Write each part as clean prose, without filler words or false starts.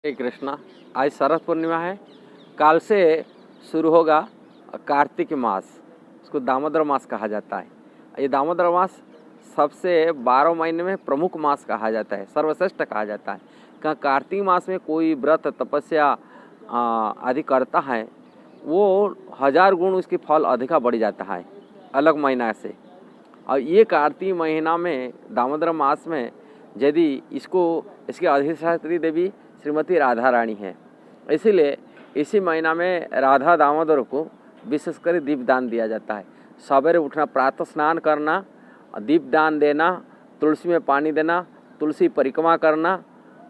हरे कृष्णा। आज शरद पूर्णिमा है। काल से शुरू होगा कार्तिक मास। इसको दामोदर मास कहा जाता है। ये दामोदर मास सबसे 12 महीने में प्रमुख मास कहा जाता है, सर्वश्रेष्ठ कहा जाता है। क्या कार्तिक मास में कोई व्रत तपस्या आदि करता है वो 1000 गुण उसकी फल अधिक बढ़ जाता है अलग महीना से। और ये कार्तिक महीना में दामोदर मास में यदि इसकी अधिष्ठात्री देवी श्रीमती राधा रानी है, इसीलिए इसी महीना में राधा दामोदर को विशेषकर दीपदान दिया जाता है। सवेरे उठना, प्रातः स्नान करना, दीपदान देना, तुलसी में पानी देना, तुलसी परिक्रमा करना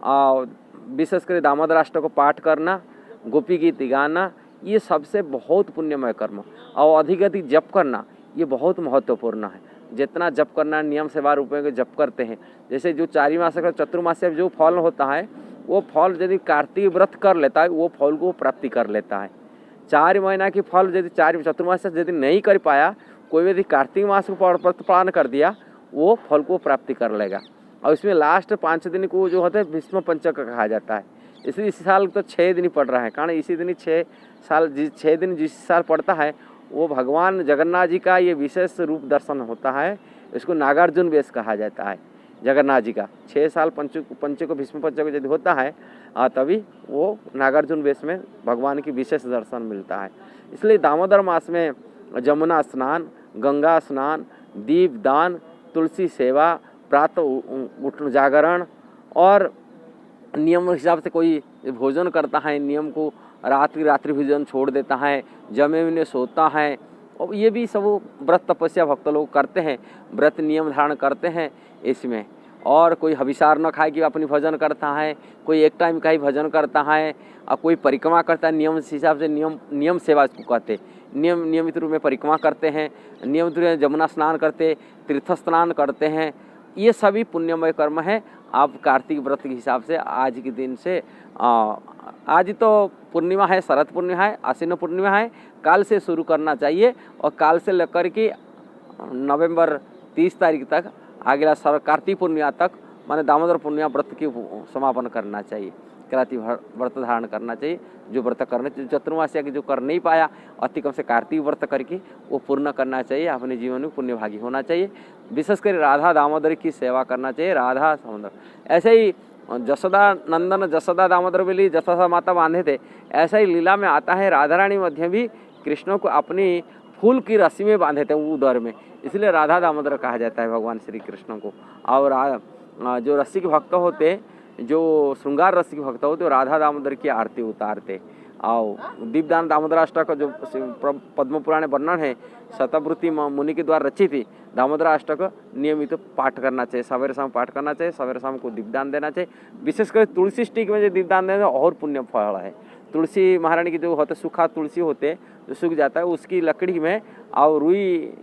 और विशेषकर दामोदराष्टक को पाठ करना, गोपी गीत गाना, ये सबसे बहुत पुण्यमय कर्म। और अधिक जप करना ये बहुत महत्वपूर्ण है। जितना जप करना, नियम सेवा रूप में जप करते हैं, जैसे जो 4 मास का चतुर्मास जो फल होता है वो फल यदि कार्तिक व्रत कर लेता है वो फल को प्राप्ति कर लेता है। 4 महीना की फल यदि 4 चतुर्मास यदि नहीं कर पाया, कोई यदि कार्तिक मास को व्रत पालन कर दिया वो फल को प्राप्ति कर लेगा। और इसमें लास्ट 5 दिन को जो होता है भीष्म पंचक कहा जाता है। इसलिए इस साल तो 6 दिन पड़ रहा है, कारण इसी दिन 6 दिन जिस साल पड़ता है वो भगवान जगन्नाथ जी का ये विशेष रूप दर्शन होता है। इसको नागार्जुन वेश कहा जाता है। जगन्नाथ जी का 6 साल पंच को भीष्म पंचक यदि होता है तभी वो नागार्जुन वेश में भगवान की विशेष दर्शन मिलता है। इसलिए दामोदर मास में जमुना स्नान, गंगा स्नान, दीपदान, तुलसी सेवा, प्रातः उठ जागरण और नियम हिसाब से कोई भोजन करता है, नियम को रात्रि भोजन छोड़ देता है, जमे में सोता है, और ये भी सब व्रत तपस्या भक्त लोग करते हैं, व्रत नियम धारण करते हैं इसमें। और कोई हविषार न खाए कि अपनी भजन करता है, कोई एक टाइम का ही भजन करता है, और कोई परिक्रमा करता है नियम हिसाब से। नियम सेवा इसको कहते हैं। नियमित रूप में परिक्रमा करते हैं, नियमित रूप में जमुना स्नान करते, तीर्थ स्नान करते हैं। ये सभी पुण्यमय कर्म है। आप कार्तिक व्रत के हिसाब से आज के दिन से आज तो पूर्णिमा है, शरद पूर्णिमा है, आश्विन पूर्णिमा है, काल से शुरू करना चाहिए। और काल से लेकर के नवंबर 30 तारीख तक अगला कार्तिक पूर्णिमा तक माने दामोदर पूर्णिमा व्रत की समापन करना चाहिए। कार्तिक व्रत धारण करना चाहिए। जो व्रत करने चतुर्मास्या की जो कर नहीं पाया अति कम से कार्तिक व्रत करके वो पूर्ण करना चाहिए। अपने जीवन में पुण्यभागी होना चाहिए। विशेषकर राधा दामोदर की सेवा करना चाहिए। राधा दामोदर ऐसे ही जसोदा नंदन जसोदा दामोदर के लिए जसोदा माता बांधे थे, ऐसा ही लीला में आता है राधा रानी मध्य भी कृष्ण को अपनी फूल की रस्सी में बांधे थे उदर में, इसलिए राधा दामोदर कहा जाता है भगवान श्री कृष्ण को। और जो रस्सी के भक्त होते, जो श्रृंगार रस्सी के भक्त होते, वो राधा दामोदर की आरती उतारते। और दीपदान दामोदराष्टक का जो पद्म पुराण में वर्णन है, शतवृत्ति मुनि के द्वारा रचित थी। दामोदराष्टक नियमित पाठ करना चाहिए, सवेरे शाम पाठ करना चाहिए, सवेरे शाम को दीपदान देना चाहिए। विशेषकर तुलसी स्टिक में जो दीपदान देना और पुण्य फल है। तुलसी महारानी की जो होते सूखा तुलसी होते जो सूख जाता है उसकी लकड़ी में और रुई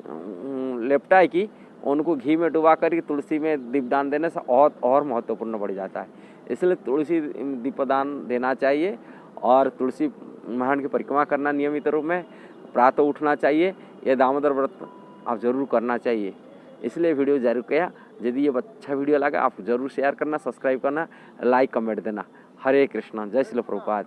लेपटाई की उनको घी में डुबा कर तुलसी में दीपदान देने से और महत्वपूर्ण बढ़ जाता है। इसलिए तुलसी दीपदान देना चाहिए। और तुलसी महारानी की परिक्रमा करना नियमित रूप में, प्रातः उठना चाहिए। ये दामोदर व्रत आप जरूर करना चाहिए। इसलिए वीडियो जरूर किया। यदि ये अच्छा वीडियो लगा आप जरूर शेयर करना, सब्सक्राइब करना, लाइक कमेंट देना। हरे कृष्णा। जय श्री प्रभुपाद।